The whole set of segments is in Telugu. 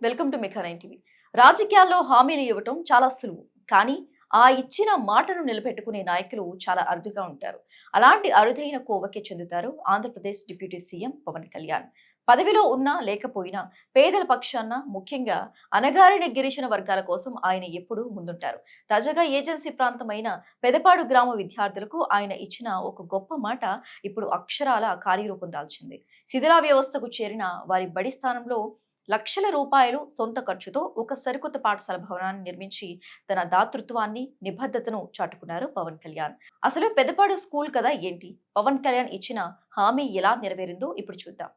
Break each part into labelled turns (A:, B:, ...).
A: Welcome to mega 9 TV. రాజకీయాల్లో హామీలు ఇవ్వటం చాలా సులువు. కానీ ఆ ఇచ్చిన మాటను నిలబెట్టుకునే నాయకులు చాలా అరుదుగా ఉంటారు. అలాంటి అరుదైన కోవకే చెందుతారు ఆంధ్రప్రదేశ్ డిప్యూటీ సీఎం పవన్ కళ్యాణ్. పదవిలో ఉన్నా లేకపోయినా పేదల పక్షాన, ముఖ్యంగా అణగారిన గిరిజన వర్గాల కోసం ఆయన ఎప్పుడూ ముందుంటారు. తాజాగా ఏజెన్సీ ప్రాంతమైన పెదపాడు గ్రామ విద్యార్థులకు ఆయన ఇచ్చిన ఒక గొప్ప మాట ఇప్పుడు అక్షరాల కార్యరూపం దాల్చింది. శిథిలా వ్యవస్థకు చేరిన వారి బడి స్థానంలో లక్షల రూపాయలు సొంత ఖర్చుతో ఒక సరికొత్త పాఠశాల భవనాన్ని నిర్మించి తన దాతృత్వాన్ని, నిబద్ధతను చాటుకున్నారు పవన్ కళ్యాణ్. అసలు పెదపాడు స్కూల్ కదా ఏంటి? పవన్ కళ్యాణ్ ఇచ్చిన హామీ ఎలా నెరవేరిందో ఇప్పుడు చూద్దాం.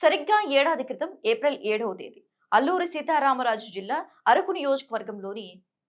A: సరిగ్గా ఏడాది క్రితం ఏప్రిల్ 7వ తేదీ అల్లూరి సీతారామరాజు జిల్లా అరకు నియోజకవర్గంలోని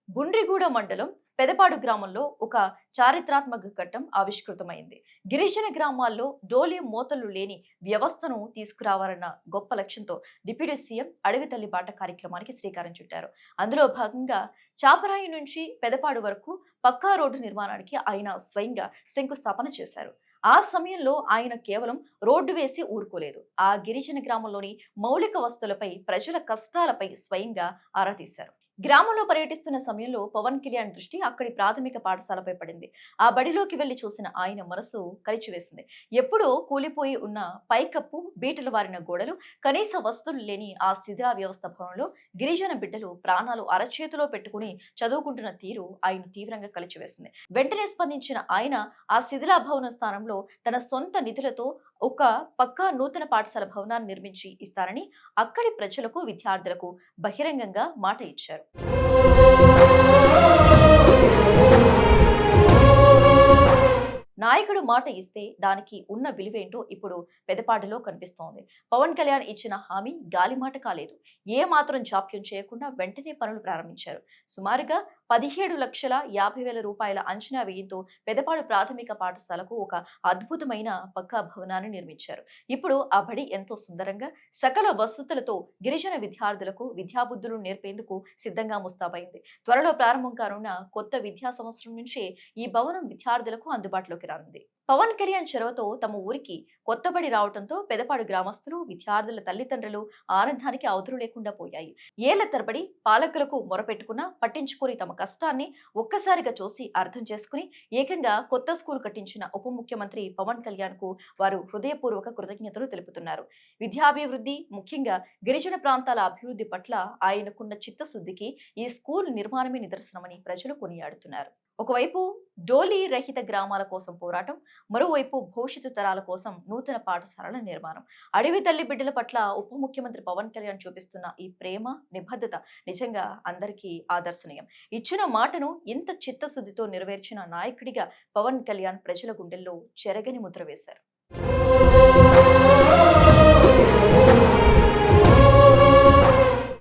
A: బుండ్రిగూడ మండలం పెదపాడు గ్రామంలో ఒక చారిత్రాత్మక ఘట్టం ఆవిష్కృతమైంది. గిరిజన గ్రామాల్లో డోలి మోతలు లేని వ్యవస్థను తీసుకురావాలన్న గొప్ప లక్ష్యంతో డిప్యూటీ సీఎం అడవి తల్లి బాట కార్యక్రమానికి శ్రీకారం చుట్టారు. అందులో భాగంగా చాపరాయి నుంచి పెదపాడు వరకు పక్కా రోడ్డు నిర్మాణానికి ఆయన స్వయంగా శంకుస్థాపన చేశారు. ఆ సమయంలో ఆయన కేవలం రోడ్డు వేసి ఊరుకోలేదు. ఆ గిరిజన గ్రామంలోని మౌలిక వస్తువులపై, ప్రజల కష్టాలపై స్వయంగా ఆరా తీశారు. గ్రామంలో పర్యటిస్తున్న సమయంలో పవన్ కళ్యాణ్ దృష్టి అక్కడి ప్రాథమిక పాఠశాలపై పడింది. ఆ బడిలోకి వెళ్లి చూసిన ఆయన మనసు కలిచివేసింది. ఎప్పుడూ కూలిపోయి ఉన్న పైకప్పు, బీటలు వారిన గోడలు, కనీస వస్తువులు లేని ఆ శిథిలా వ్యవస్థ భవనంలో గిరిజన బిడ్డలు ప్రాణాలు అరచేతిలో పెట్టుకుని చదువుకుంటున్న తీరు ఆయన తీవ్రంగా కలిచివేసింది. వెంటనే స్పందించిన ఆయన ఆ శిథిలా భవన స్థానంలో తన సొంత నిధులతో ఒక పక్కా నూతన పాఠశాల భవనాన్ని నిర్మించి ఇస్తారని అక్కడి ప్రజలకు, విద్యార్థులకు బహిరంగంగా మాట ఇచ్చారు. నాయకుడు మాట ఇస్తే దానికి ఉన్న విలువేంటో ఇప్పుడు పెదపాడులో కనిపిస్తోంది. పవన్ కళ్యాణ్ ఇచ్చిన హామీ గాలి మాట కాలేదు. ఏ మాత్రం జాప్యం చేయకుండా వెంటనే పనులు ప్రారంభించారు. సుమారుగా 17,50,000 రూపాయల అంచనా వ్యయంతో పెదపాడు ప్రాథమిక పాఠశాలకు ఒక అద్భుతమైన పక్కా భవనాన్ని నిర్మించారు. ఇప్పుడు ఆ బడి ఎంతో సుందరంగా, సకల వసతులతో గిరిజన విద్యార్థులకు విద్యాబుద్ధులు నేర్పేందుకు సిద్ధంగా ముస్తాబైంది. త్వరలో ప్రారంభం కానున్న కొత్త విద్యా సంవత్సరం నుంచే ఈ భవనం విద్యార్థులకు అందుబాటులోకి రానుంది. పవన్ కళ్యాణ్ చొరవతో తమ ఊరికి కొత్త బడి రావడంతో పెదపాడు గ్రామస్తులు, విద్యార్థుల తల్లిదండ్రులు ఆనందానికి అవధులు లేకుండా పోయాయి. ఏళ్ల తరబడి పాలకులకు మొరపెట్టుకున్నా పట్టించుకుని తమ కష్టాన్ని ఒక్కసారిగా చూసి అర్థం చేసుకుని ఏకంగా కొత్త స్కూల్ కట్టించిన ఉప ముఖ్యమంత్రి పవన్ కళ్యాణ్ కు వారు హృదయపూర్వక కృతజ్ఞతలు తెలుపుతున్నారు. విద్యాభివృద్ధి, ముఖ్యంగా గిరిజన ప్రాంతాల అభివృద్ధి పట్ల ఆయనకున్న చిత్తశుద్ధికి ఈ స్కూల్ నిర్మాణమే నిదర్శనమని ప్రజలు కొనియాడుతున్నారు. ఒకవైపు డోలీ రహిత గ్రామాల కోసం పోరాటం, మరోవైపు భవిష్యత్తు తరాల కోసం నూతన పాఠశాలల నిర్మాణం. అడవి తల్లి బిడ్డల పట్ల ఉప ముఖ్యమంత్రి పవన్ కళ్యాణ్ చూపిస్తున్న ఈ ప్రేమ, నిబద్ధత నిజంగా అందరికీ ఆదర్శనీయం. ఇచ్చిన మాటను ఇంత చిత్తశుద్ధితో నెరవేర్చిన నాయకుడిగా పవన్ కళ్యాణ్ ప్రజల గుండెల్లో చెరగని ముద్ర వేశారు.